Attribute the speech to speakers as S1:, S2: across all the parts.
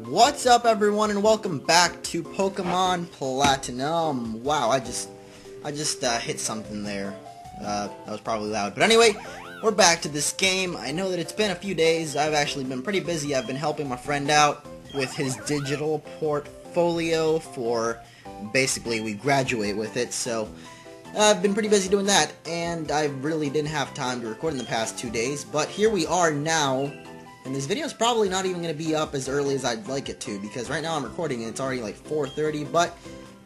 S1: What's up, everyone, and welcome back to Pokemon Platinum. Wow, I just hit something there. That was probably loud. But anyway, we're back to this game. I know that it's been a few days. I've actually been pretty busy. I've been helping my friend out with his digital portfolio for, basically, we graduate with it. So I've been pretty busy doing that, and I really didn't have time to record in the past 2 days. But here we are now. And this video is probably not even going to be up as early as I'd like it to, because right now I'm recording and it's already like 4:30, but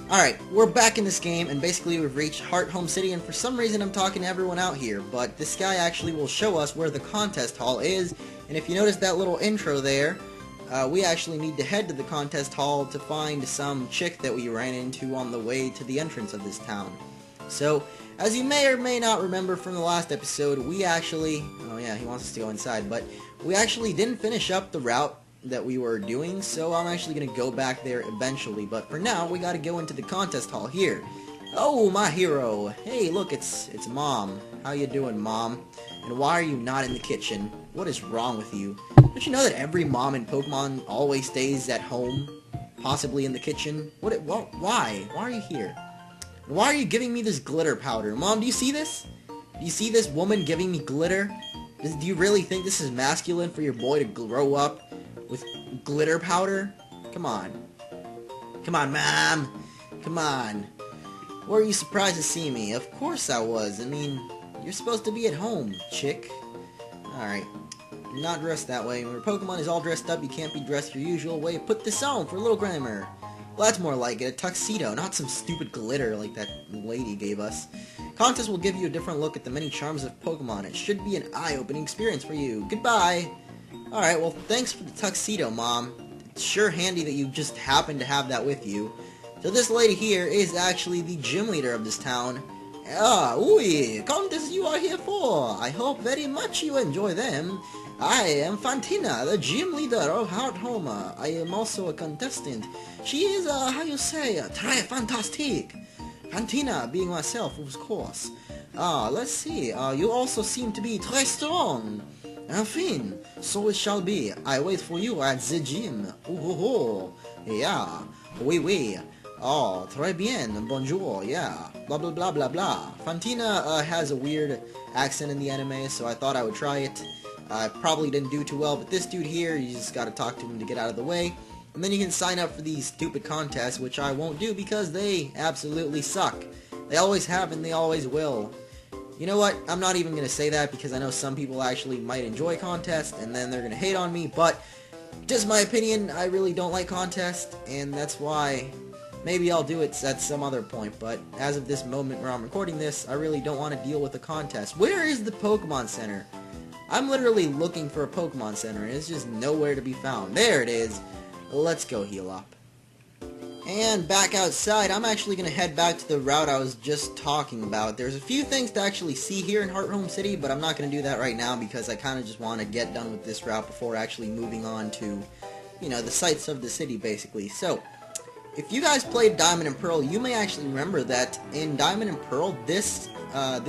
S1: alright, we're back in this game, and basically we've reached Hearthome City, and for some reason I'm talking to everyone out here, but this guy actually will show us where the contest hall is, and if you notice that little intro there, we actually need to head to the contest hall to find some chick that we ran into on the way to the entrance of this town. So, as you may or may not remember from the last episode, we actually, oh yeah, he wants us to go inside, but we actually didn't finish up the route that we were doing, so I'm actually going to go back there eventually, but for now, we got to go into the contest hall here. Oh, my hero. Hey, look, it's Mom. How you doing, Mom? And why are you not in the kitchen? What is wrong with you? Don't you know that every mom in Pokemon always stays at home, possibly in the kitchen? Well, why? Why are you here? Why are you giving me this glitter powder? Mom, do you see this? Do you see this woman giving me glitter? Do you really think this is masculine for your boy to grow up with glitter powder? Come on. Come on, Mom. Come on. Were you surprised to see me? Of course I was. I mean, you're supposed to be at home, chick. Alright. You're not dressed that way. When your Pokemon is all dressed up, you can't be dressed your usual way. Put this on for a little glamour. Well, that's more like it. A tuxedo, not some stupid glitter like that lady gave us. Contest will give you a different look at the many charms of Pokemon. It should be an eye-opening experience for you. Goodbye! Alright, well, thanks for the tuxedo, Mom. It's sure handy that you just happen to have that with you. So this lady here is actually the gym leader of this town. Contest you are here for. I hope very much you enjoy them. I am Fantina, the gym leader of Hearthome. I am also a contestant. She is, très fantastique. Fantina, being myself, of course. Let's see. You also seem to be très strong. Enfin, so it shall be. I wait for you at the gym. Oh, yeah. Oui. Oh, très bien. Bonjour. Yeah. Blah, blah, blah, blah, blah. Fantina has a weird accent in the anime, so I thought I would try it. I probably didn't do too well, but this dude here, you just gotta talk to him to get out of the way. And then you can sign up for these stupid contests, which I won't do because they absolutely suck. They always have and they always will. You know what? I'm not even gonna say that because I know some people actually might enjoy contests and then they're gonna hate on me, but just my opinion, I really don't like contests, and that's why maybe I'll do it at some other point, but as of this moment where I'm recording this, I really don't want to deal with a contest. Where is the Pokemon Center? I'm literally looking for a Pokemon Center, and it's just nowhere to be found. There it is. Let's go heal up. And back outside, I'm actually going to head back to the route I was just talking about. There's a few things to actually see here in Hearthome City, but I'm not going to do that right now because I kind of just want to get done with this route before actually moving on to, you know, the sights of the city, basically. So, if you guys played Diamond and Pearl, you may actually remember that in Diamond and Pearl, this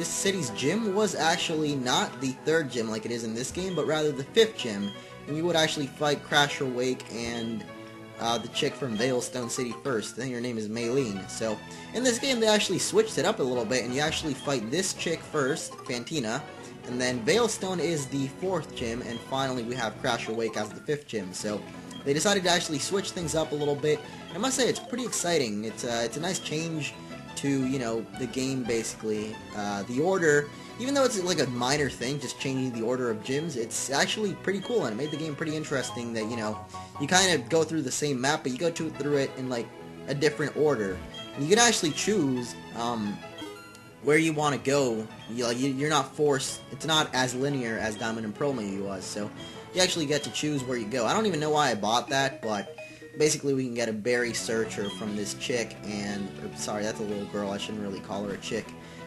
S1: city's gym was actually not the 3rd gym like it is in this game, but rather the 5th gym. And you would actually fight Crasher Wake and the chick from Veilstone City first. I think her name is Maylene. So, in this game, they actually switched it up a little bit, and you actually fight this chick first, Fantina, and then Veilstone is the 4th gym, and finally we have Crasher Wake as the 5th gym. So, they decided to actually switch things up a little bit. I must say, it's pretty exciting. It's a nice change to, you know, the game, basically. The order, even though it's like a minor thing, just changing the order of gyms, it's actually pretty cool, and it made the game pretty interesting that, you know, you kind of go through the same map, but you go through it in, like, a different order. And you can actually choose where you want to go. You're not forced. It's not as linear as Diamond and Pearl maybe was, so you actually get to choose where you go. I don't even know why I bought that, but basically we can get a berry searcher from this chick, and, sorry, that's a little girl, I shouldn't really call her a chick.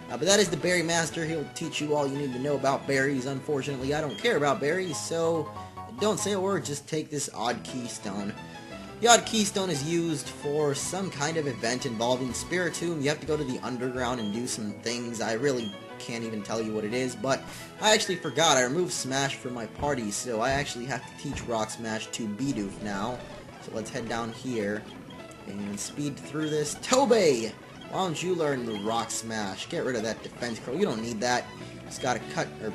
S1: But that is the Berry Master. He'll teach you all you need to know about berries. Unfortunately, I don't care about berries, so don't say a word, just take this odd keystone. The odd keystone is used for some kind of event involving Spiritomb. You have to go to the underground and do some things. I really can't even tell you what it is, but I actually forgot. I removed Smash from my party, so I actually have to teach Rock Smash to Bidoof now. So let's head down here and speed through this. Tobey! Why don't you learn the Rock Smash? Get rid of that defense curl. You don't need that. Just gotta cut or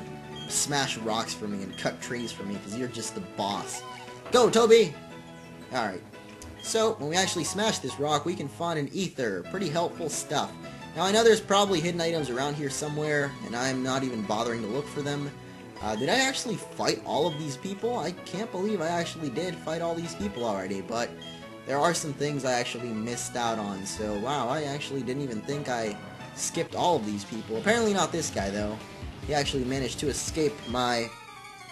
S1: smash rocks for me and cut trees for me because you're just the boss. Go, Toby! Alright. So, when we actually smash this rock, we can find an ether. Pretty helpful stuff. Now, I know there's probably hidden items around here somewhere, and I'm not even bothering to look for them. Did I actually fight all of these people? I can't believe I actually did fight all these people already, but there are some things I actually missed out on, so wow, I actually didn't even think I skipped all of these people. Apparently not this guy, though. He actually managed to escape my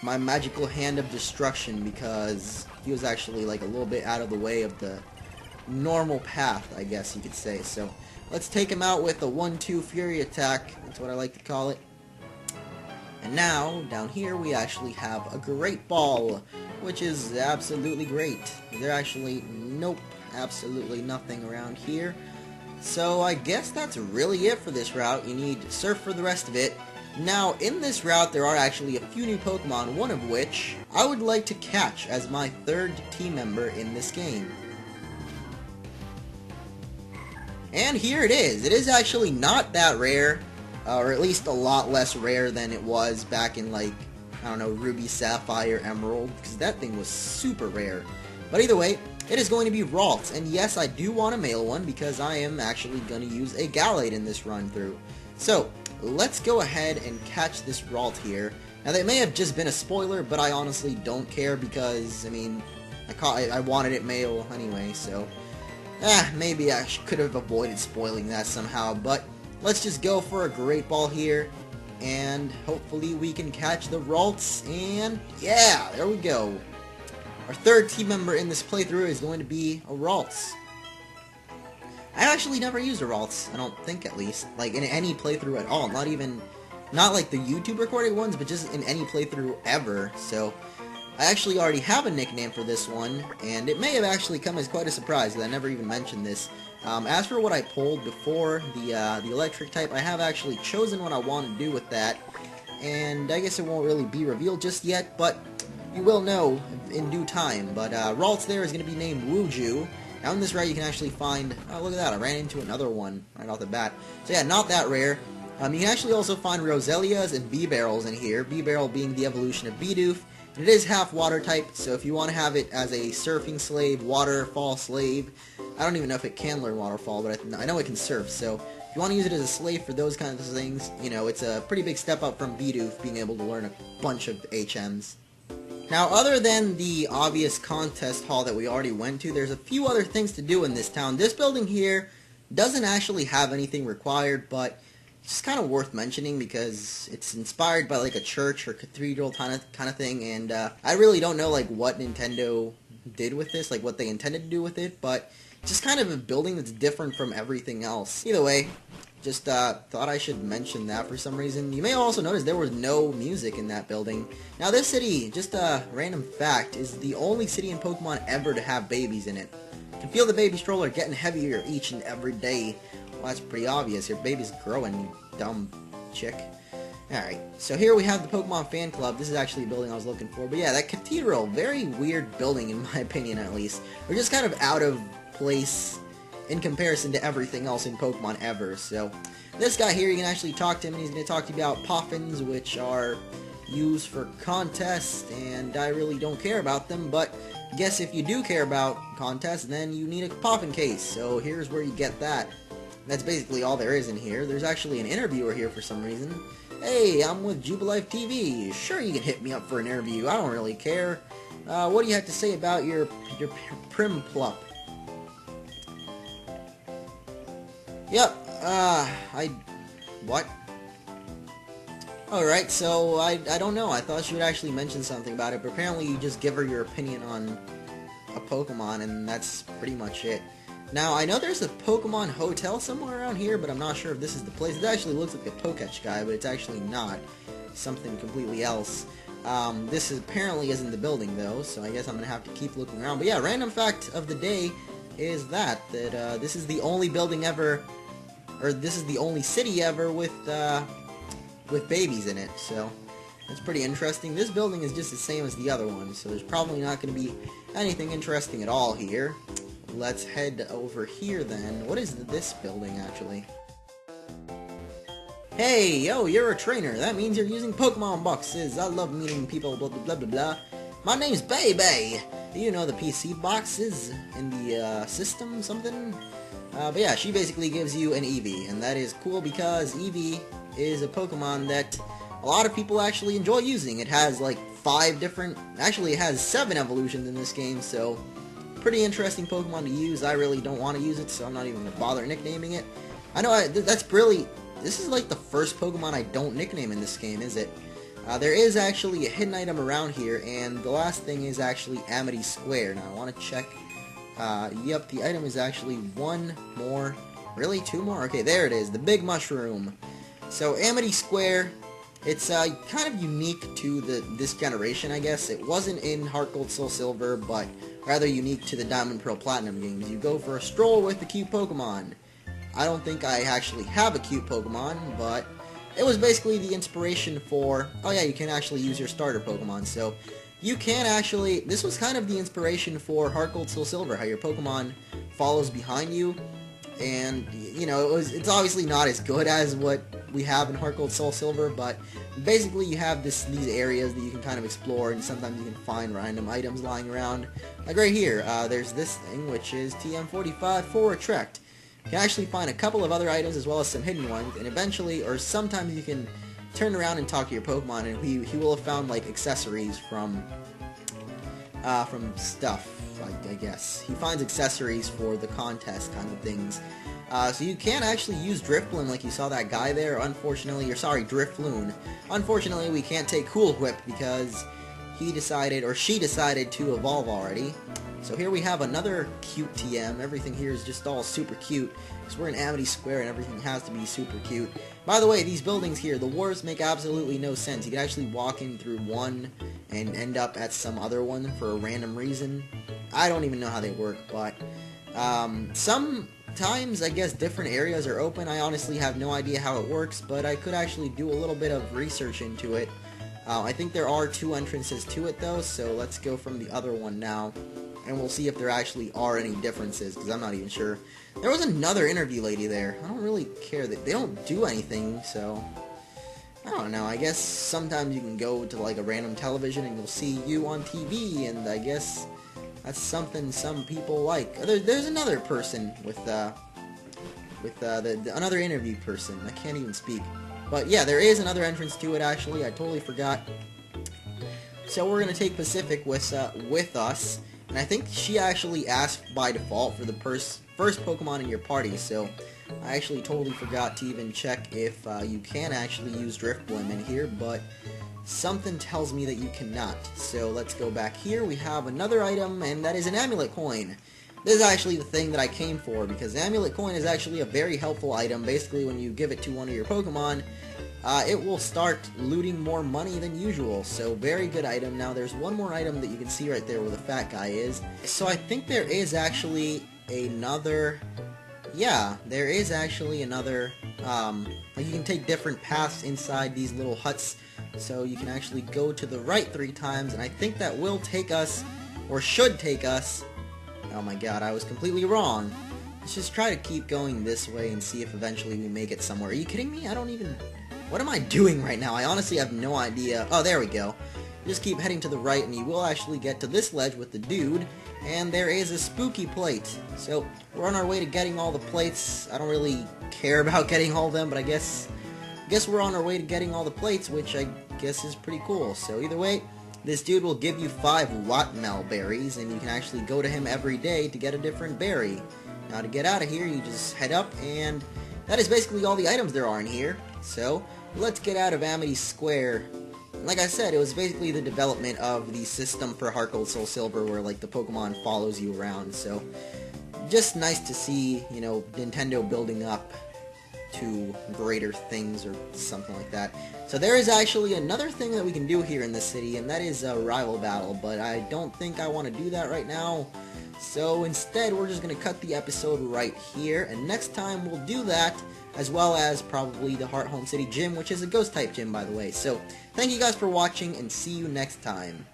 S1: magical hand of destruction because he was actually like a little bit out of the way of the normal path, I guess you could say. So let's take him out with a 1-2 Fury attack. That's what I like to call it. And now, down here, we actually have a Great Ball, which is absolutely great. There actually, nope, absolutely nothing around here. So I guess that's really it for this route. You need Surf for the rest of it. Now, in this route, there are actually a few new Pokemon, one of which I would like to catch as my third team member in this game. And here it is. It is actually not that rare. Or at least a lot less rare than it was back in, like, I don't know, Ruby, Sapphire, Emerald, because that thing was super rare. But either way, it is going to be Ralts, and yes, I do want a male one, because I am actually going to use a Gallade in this run-through. So, let's go ahead and catch this Ralt here. Now, that may have just been a spoiler, but I honestly don't care, because, I mean, I wanted it male anyway, so... maybe I could have avoided spoiling that somehow, but... let's just go for a Great Ball here, and hopefully we can catch the Ralts, and yeah, there we go. Our third team member in this playthrough is going to be a Ralts. I actually never used a Ralts, I don't think at least, like in any playthrough at all, not like the YouTube recorded ones, but just in any playthrough ever, so I actually already have a nickname for this one, and it may have actually come as quite a surprise, because I never even mentioned this. As for what I pulled before, the electric type, I have actually chosen what I want to do with that, and I guess it won't really be revealed just yet, but you will know in due time. But Ralts there is going to be named Wooju. Now in this route you can actually find, oh look at that, I ran into another one right off the bat. So yeah, not that rare. You can actually also find Roselias and B-Barrels in here, B-Barrel being the evolution of Bidoof. It is half water type, so if you want to have it as a surfing slave, waterfall slave, I don't even know if it can learn waterfall, but I know it can surf, so if you want to use it as a slave for those kinds of things, you know, it's a pretty big step up from Bidoof being able to learn a bunch of HMs. Now, other than the obvious contest hall that we already went to, there's a few other things to do in this town. This building here doesn't actually have anything required, but it's just kind of worth mentioning because it's inspired by like a church or cathedral kind of thing, and I really don't know like what Nintendo did with this, like what they intended to do with it, but just kind of a building that's different from everything else. Either way, just thought I should mention that for some reason. You may also notice there was no music in that building. Now this city, just a random fact, is the only city in Pokemon ever to have babies in it. You can feel the baby stroller getting heavier each and every day. Well, that's pretty obvious. Your baby's growing, you dumb chick. Alright, so here we have the Pokemon Fan Club. This is actually a building I was looking for. But yeah, that cathedral, very weird building in my opinion at least. Or just kind of out of place in comparison to everything else in Pokemon ever. So this guy here, you can actually talk to him, and he's going to talk to you about Poffins, which are used for contests, and I really don't care about them, but I guess if you do care about contests, then you need a Poffin case, so here's where you get that. That's basically all there is in here. There's actually an interviewer here for some reason. Hey, I'm with Jubilife TV. Sure, you can hit me up for an interview. I don't really care. What do you have to say about your Primplup? Yep, what? Alright, so I don't know. I thought she would actually mention something about it, but apparently you just give her your opinion on a Pokemon, and that's pretty much it. Now, I know there's a Pokemon hotel somewhere around here, but I'm not sure if this is the place. It actually looks like a Poketch guy, but it's actually not. Something completely else. This apparently isn't the building, though, so I guess I'm going to have to keep looking around. But yeah, random fact of the day is that this is the only building ever, or this is the only city ever with babies in it, so It's pretty interesting. This building is just the same as the other one, so there's probably not going to be anything interesting at all here. Let's head over here then. What is this building, actually? Hey, yo, you're a trainer. That means you're using Pokemon boxes. I love meeting people, blah, blah, blah, blah, blah. My name's Baby. Do you know the PC boxes in the system, something? But yeah, she basically gives you an Eevee, and that is cool because Eevee is a Pokemon that a lot of people actually enjoy using. It has like 5 different, actually it has 7 evolutions in this game, so pretty interesting Pokemon to use. I really don't want to use it, so I'm not even going to bother nicknaming it. I know that's really, this is like the first Pokemon I don't nickname in this game, is it? There is actually a hidden item around here, and the last thing is actually Amity Square. Now, I want to check. Yep, the item is actually 1 more. Really? 2 more? Okay, there it is. The Big Mushroom. So, Amity Square, it's kind of unique to this generation, I guess. It wasn't in Heart Gold, Soul Silver, but rather unique to the Diamond, Pearl, Platinum games. You go for a stroll with the cute Pokemon. I don't think I actually have a cute Pokemon, but it was basically the inspiration for, oh yeah, you can actually use your starter Pokemon, so you can actually, this was kind of the inspiration for Heart Gold, Soul Silver, how your Pokemon follows behind you, and, you know, it's obviously not as good as what we have in Heart Gold, Soul Silver, but basically you have these areas that you can kind of explore, and sometimes you can find random items lying around. Like right here, there's this thing, which is TM45 for Attract. You can actually find a couple of other items as well as some hidden ones, and eventually, or sometimes you can turn around and talk to your Pokemon, and he will have found like accessories from stuff, I guess. He finds accessories for the contest kind of things. So you can actually use Drifblim like you saw that guy there. Unfortunately, or sorry, Drifloon. Unfortunately, we can't take Cool Whip because he decided, or she decided to evolve already. So here we have another cute TM. Everything here is just all super cute, because we're in Amity Square and everything has to be super cute. By the way, these buildings here, the wharves make absolutely no sense. You can actually walk in through one and end up at some other one for a random reason. I don't even know how they work, but sometimes I guess different areas are open. I honestly have no idea how it works, but I could actually do a little bit of research into it. I think there are 2 entrances to it though, so let's go from the other one now. And we'll see if there actually are any differences, because I'm not even sure. There was another interview lady there. I don't really care that they don't do anything, so I don't know. I guess sometimes you can go to like a random television and you'll see you on TV, and I guess that's something some people like. There's another person with another interview person. I can't even speak. But yeah, there is another entrance to it actually. I totally forgot. So we're gonna take Pacific with us. And I think she actually asked by default for the first Pokemon in your party, so I actually totally forgot to even check if you can actually use Drifblim in here, but something tells me that you cannot. So let's go back here. We have another item, and that is an Amulet Coin. This is actually the thing that I came for, because Amulet Coin is actually a very helpful item. Basically, when you give it to one of your Pokemon, it will start looting more money than usual, so very good item. Now there's one more item that you can see right there where the fat guy is. So I think there is actually another, yeah, there is actually another, like you can take different paths inside these little huts, so you can actually go to the right 3 times, and I think that will take us, or should take us, oh my god, I was completely wrong. Let's just try to keep going this way and see if eventually we make it somewhere. Are you kidding me? I don't even... What am I doing right now? I honestly have no idea. Oh, there we go. Just keep heading to the right and you will actually get to this ledge with the dude, and there is a spooky plate. So, we're on our way to getting all the plates. I don't really care about getting all of them, but I guess we're on our way to getting all the plates, which I guess is pretty cool. So either way, this dude will give you 5 Watmel berries, and you can actually go to him every day to get a different berry. Now to get out of here, you just head up, and that is basically all the items there are in here. So, let's get out of Amity Square. Like I said, it was basically the development of the system for Heart Gold, Soul Silver, where like the Pokemon follows you around. So, just nice to see, you know, Nintendo building up to greater things or something like that. So there is actually another thing that we can do here in this city, and that is a rival battle, but I don't think I want to do that right now. So instead, we're just going to cut the episode right here, and next time we'll do that, as well as probably the Hearthome City Gym, which is a ghost type gym, by the way. So thank you guys for watching, and see you next time.